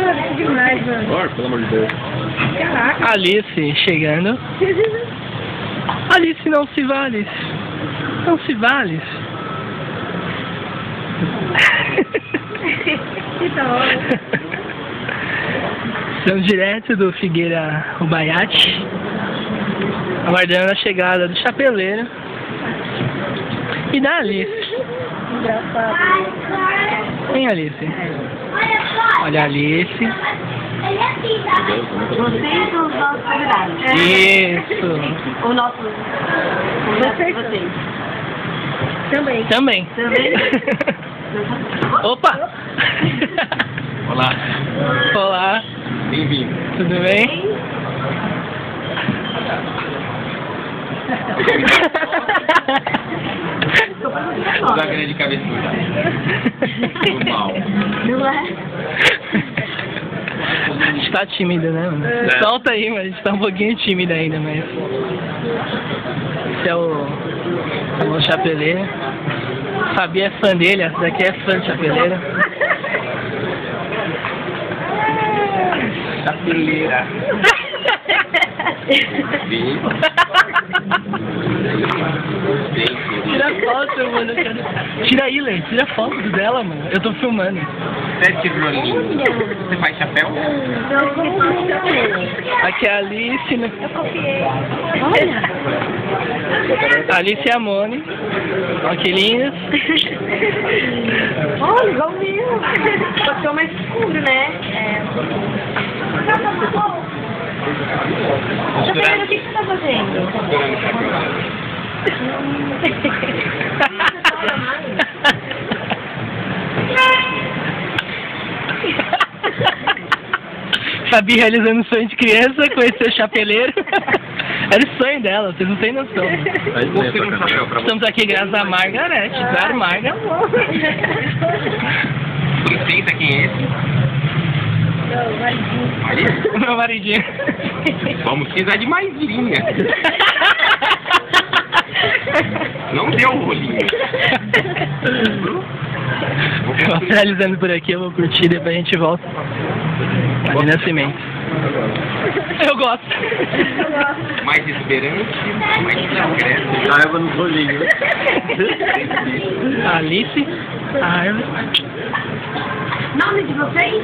Mano, que demais, mano. Olha, pelo amor de Deus. Caraca. Alice chegando. Alice, não se vale. Não se vale. Que da hora. Estamos direto do Figueira Ubaiate, aguardando a chegada do chapeleiro e da Alice. Engraçado. Quem, Alice? Olha a Alice. Vocês são os nossos convidados. Isso. O nosso. Vocês. Também. Também. Também. Opa! Olá. Olá. Bem-vindo. Tudo bem? Usar a grande cabeçuda. Do mal. Não é? A gente tá tímido, né, mano? É. Solta aí, mas a gente tá um pouquinho tímido ainda, mas... Esse é o chapeleiro. Fabi é fã dele, essa daqui é fã do chapeleiro. Chapeleira. Sim. Tira foto, mano. Tira aí, Lê. Tira foto dela, mano. Eu tô filmando. Sete rolinhos. Você faz chapéu? Não, não. Aqui é a Alice. Né? Eu copiei. Olha. Alice e a Moni. Olha que lindas. Olha, igualzinho. Só que é mais escuro, né? Chapeleiro, o que você tá fazendo? Segurando o chapéu. Fabi realizando o sonho de criança, conhecer o chapeleiro. Era o sonho dela, vocês não têm noção. Você um chapéu pra você. Estamos aqui graças a Margarete. Claro, Marga. Com licença, quem é esse? Não, maridinho. Maria? Meu maridinho. Vamos precisar de mais linha. Não deu o rolinho. Vou finalizando por aqui, eu vou curtir, depois a gente volta. Ali Nascimento. Eu gosto. Mais esperante, mais discreto. Raiva no rolinho. Alice, a Árvore. Nome de vocês?